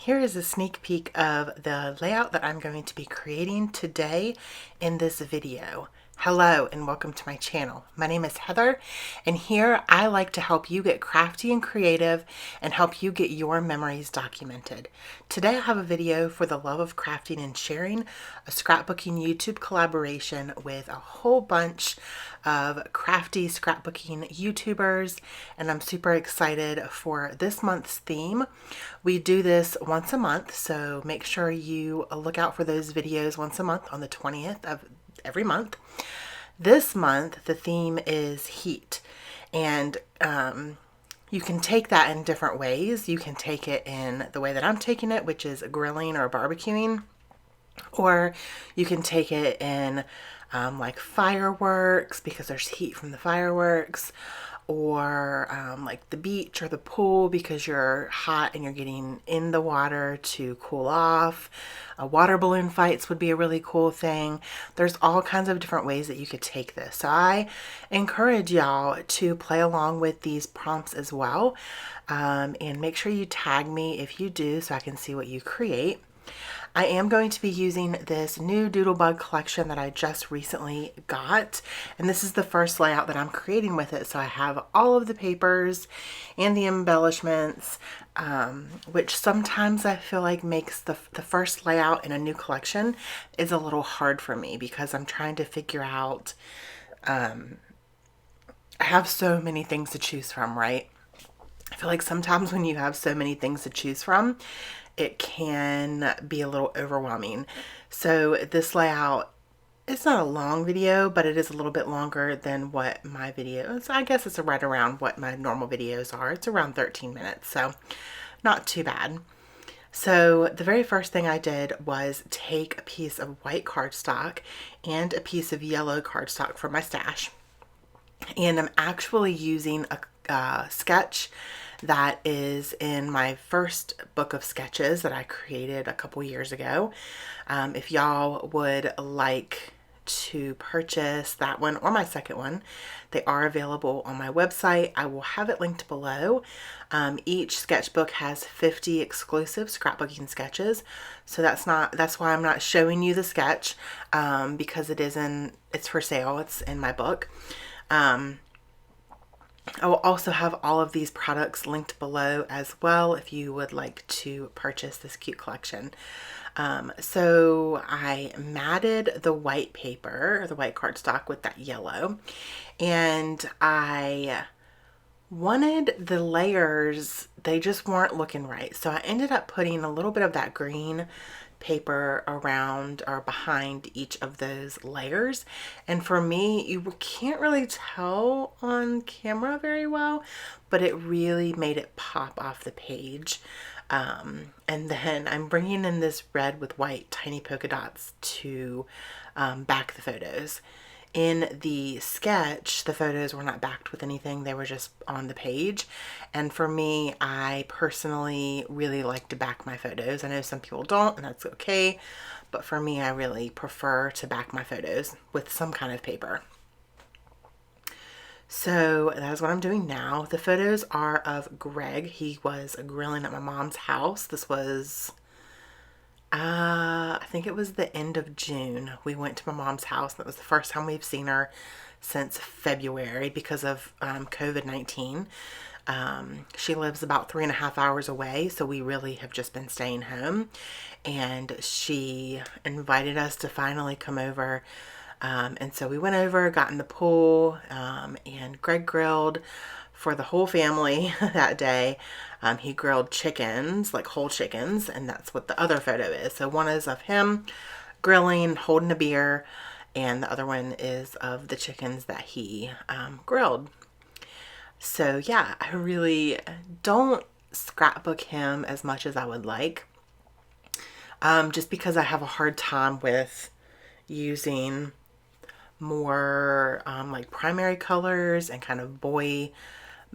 Here is a sneak peek of the layout that I'm going to be creating today in this video. Hello and welcome to my channel. My name is Heather, and here I like to help you get crafty and creative and help you get your memories documented. Today I have a video for the love of crafting and sharing, a scrapbooking YouTube collaboration with a whole bunch of crafty scrapbooking YouTubers, and I'm super excited for this month's theme. We do this once a month, so make sure you look out for those videos once a month on the 20th of every month. This month the theme is heat, and you can take that in different ways. You can take it in the way that I'm taking it, which is grilling or barbecuing, or you can take it in like fireworks because there's heat from the fireworks, or like the beach or the pool because you're hot and you're getting in the water to cool off. Water balloon fights would be a really cool thing. There's all kinds of different ways that you could take this. So I encourage y'all to play along with these prompts as well, and make sure you tag me if you do so I can see what you create. I am going to be using this new doodlebug collection that I just recently got, and this is the first layout that I'm creating with it. So I have all of the papers and the embellishments, which sometimes I feel like makes the first layout in a new collection is a little hard for me because I'm trying to figure out, I have so many things to choose from, right? I feel like sometimes when you have so many things to choose from, it can be a little overwhelming. So this layout, it's not a long video, but it is a little bit longer than what my videos, I guess it's right around what my normal videos are. It's around 13 minutes, so not too bad. So the very first thing I did was take a piece of white cardstock and a piece of yellow cardstock from my stash. And I'm actually using a sketch that is in my first book of sketches that I created a couple years ago. If y'all would like to purchase that one or my second one, they are available on my website. I will have it linked below. Each sketchbook has 50 exclusive scrapbooking sketches, so that's why I'm not showing you the sketch, because it's for sale. It's in my book. I will also have all of these products linked below as well if you would like to purchase this cute collection. So I matted the white paper, the white cardstock, with that yellow, and I wanted the layers, they just weren't looking right. So I ended up putting a little bit of that green paper around or behind each of those layers, and for me, you can't really tell on camera very well, but it really made it pop off the page. And then I'm bringing in this red with white tiny polka dots to back the photos. In the sketch, the photos were not backed with anything, they were just on the page. And for me, I personally really like to back my photos. I know some people don't, and that's okay, but for me, I really prefer to back my photos with some kind of paper. So that is what I'm doing now. The photos are of Greg. He was grilling at my mom's house. This was, I think it was the end of June. We went to my mom's house. That was the first time we've seen her since February because of COVID-19. She lives about 3.5 hours away, so we really have just been staying home. And she invited us to finally come over. And so we went over, got in the pool, and Greg grilled for the whole family that day. He grilled chickens, like whole chickens, and that's what the other photo is. So one is of him grilling, holding a beer, and the other one is of the chickens that he grilled. So yeah, I really don't scrapbook him as much as I would like, just because I have a hard time with using more like primary colors and kind of boy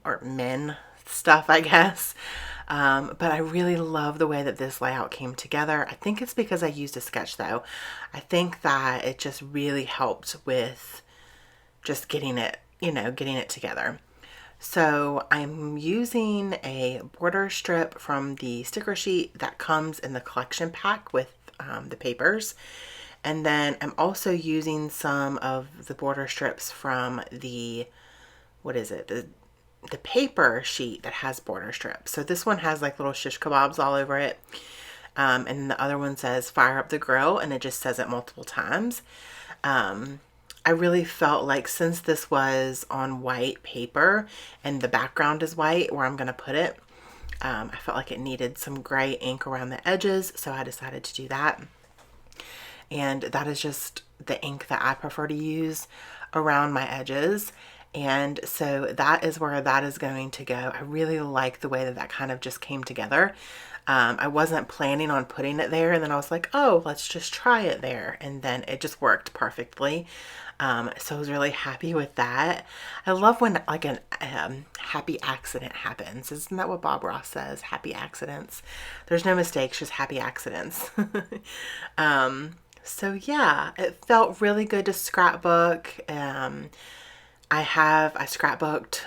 or men stuff, I guess. But I really love the way that this layout came together. I think it's because I used a sketch though. I think that it just really helped with just getting it, getting it together. So I'm using a border strip from the sticker sheet that comes in the collection pack with the papers. And then I'm also using some of the border strips from the, what is it? The paper sheet that has border strips. So this one has like little shish kebabs all over it. And the other one says fire up the grill, and it just says it multiple times. I really felt like since this was on white paper and the background is white where I'm going to put it, I felt like it needed some gray ink around the edges, so I decided to do that. And that is just the ink that I prefer to use around my edges. And so that is where that is going to go. I really like the way that that kind of just came together. I wasn't planning on putting it there, and then I was like, oh, let's just try it there. And then it just worked perfectly. So I was really happy with that. I love when like an happy accident happens. Isn't that what Bob Ross says? Happy accidents. There's no mistakes, just happy accidents. So yeah, it felt really good to scrapbook. I scrapbooked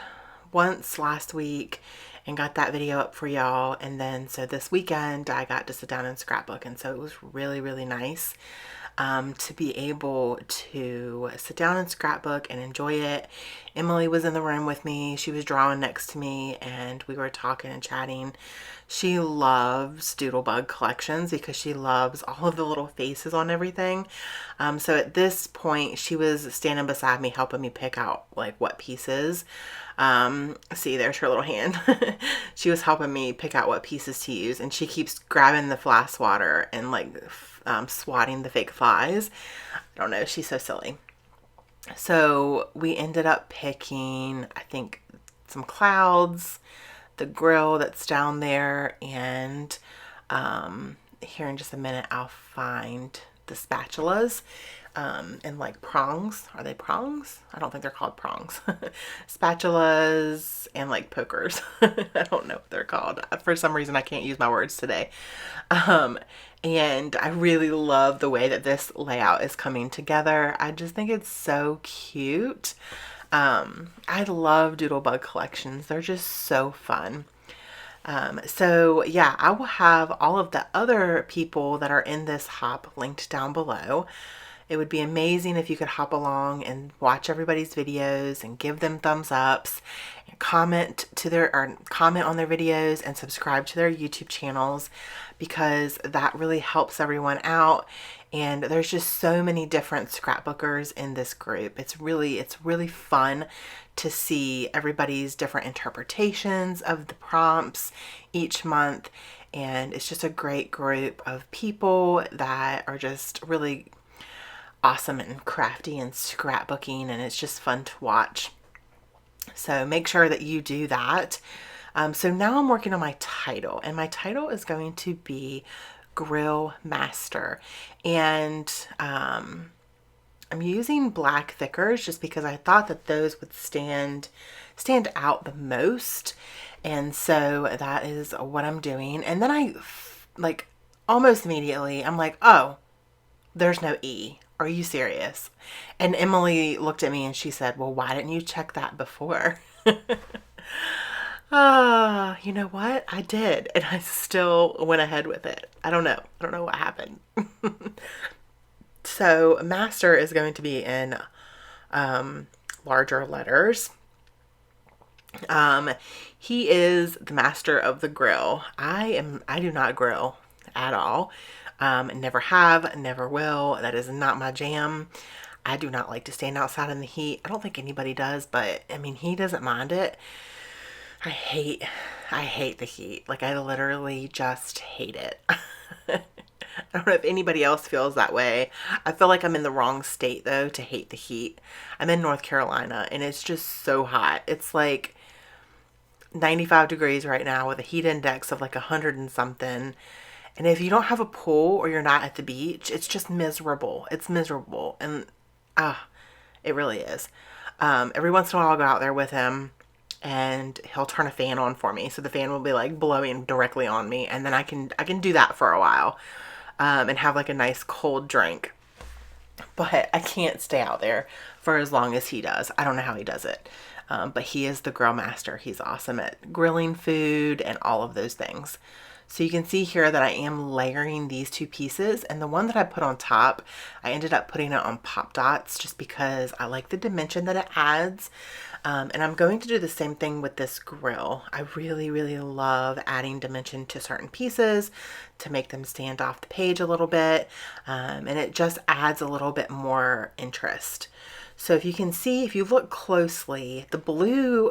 once last week and got that video up for y'all. And then so this weekend I got to sit down and scrapbook. And so it was really, really nice to be able to sit down and scrapbook and enjoy it. Emily was in the room with me. She was drawing next to me and we were talking and chatting. She loves doodlebug collections because she loves all of the little faces on everything. So at this point she was standing beside me helping me pick out like what pieces. See, there's her little hand. She was helping me pick out what pieces to use, and she keeps grabbing the fly swatter and like swatting the fake flies. I don't know, she's so silly. So we ended up picking, I think, some clouds, the grill that's down there, and here in just a minute I'll find the spatulas and like prongs. Are they prongs? I don't think they're called prongs. Spatulas and like pokers. I don't know what they're called. For some reason I can't use my words today. And I really love the way that this layout is coming together. I just think it's so cute. I love doodlebug collections. They're just so fun. So yeah, I will have all of the other people that are in this hop linked down below. It would be amazing if you could hop along and watch everybody's videos and give them thumbs ups and comment on their videos and subscribe to their YouTube channels, because that really helps everyone out. And there's just so many different scrapbookers in this group. It's really fun to see everybody's different interpretations of the prompts each month. And it's just a great group of people that are just really awesome and crafty and scrapbooking, and it's just fun to watch. So make sure that you do that. So now I'm working on my title, and my title is going to be Grill Master. And I'm using black thickers just because I thought that those would stand out the most. And so that is what I'm doing. And then I like almost immediately I'm like, oh, there's no E. Are you serious? And Emily looked at me and she said, well, why didn't you check that before? You know what? I did, and I still went ahead with it. I don't know. I don't know what happened. So master is going to be in larger letters. He is the master of the grill. I do not grill at all. Never have, never will. That is not my jam. I do not like to stand outside in the heat. I don't think anybody does, but I mean, he doesn't mind it. I hate the heat. Like, I literally just hate it. I don't know if anybody else feels that way. I feel like I'm in the wrong state though to hate the heat. I'm in North Carolina and it's just so hot. It's like 95 degrees right now with a heat index of like 100 and something. And if you don't have a pool or you're not at the beach, it's just miserable. It's miserable. And it really is. Every once in a while I'll go out there with him and he'll turn a fan on for me. So the fan will be like blowing directly on me. And then I can do that for a while and have like a nice cold drink. But I can't stay out there for as long as he does. I don't know how he does it. but he is the grill master. He's awesome at grilling food and all of those things. So you can see here that I am layering these two pieces, and the one that I put on top, I ended up putting it on pop dots just because I like the dimension that it adds. And I'm going to do the same thing with this grill. I really, really love adding dimension to certain pieces to make them stand off the page a little bit. And it just adds a little bit more interest. So if you can see, if you look closely, the blue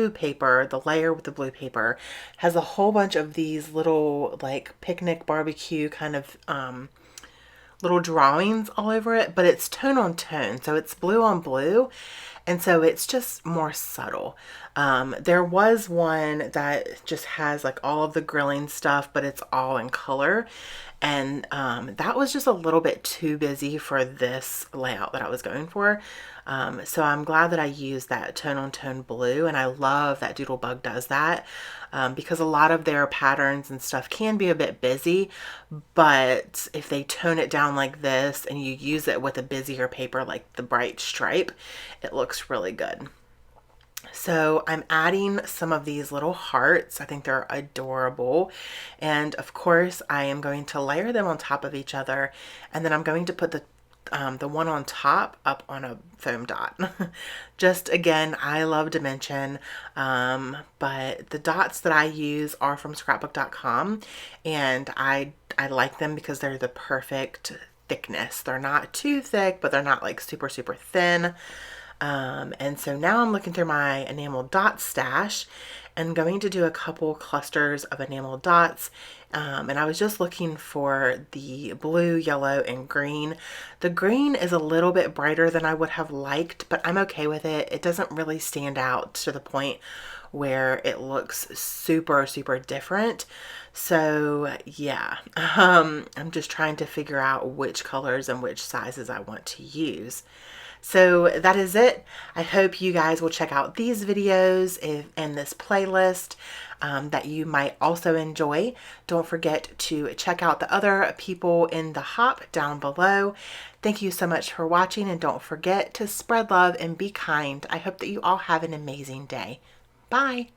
paper, the layer with the blue paper, has a whole bunch of these little like picnic barbecue kind of little drawings all over it, but it's tone on tone. So it's blue on blue. And so it's just more subtle. There was one that just has like all of the grilling stuff, but it's all in color. And that was just a little bit too busy for this layout that I was going for. So I'm glad that I used that tone on tone blue, and I love that Doodlebug does that because a lot of their patterns and stuff can be a bit busy, but if they tone it down like this and you use it with a busier paper like the bright stripe, it looks really good. So I'm adding some of these little hearts. I think they're adorable. And of course I am going to layer them on top of each other, and then I'm going to put the one on top up on a foam dot. Just again, I love dimension, but the dots that I use are from scrapbook.com, and I like them because they're the perfect thickness. They're not too thick, but they're not like super, super thin. And so now I'm looking through my enamel dot stash and going to do a couple clusters of enamel dots. And I was just looking for the blue, yellow, and green. The green is a little bit brighter than I would have liked, but I'm okay with it. It doesn't really stand out to the point where it looks super, super different. So yeah, I'm just trying to figure out which colors and which sizes I want to use. So that is it. I hope you guys will check out these videos and this playlist that you might also enjoy. Don't forget to check out the other people in the hop down below. Thank you so much for watching, and don't forget to spread love and be kind. I hope that you all have an amazing day. Bye.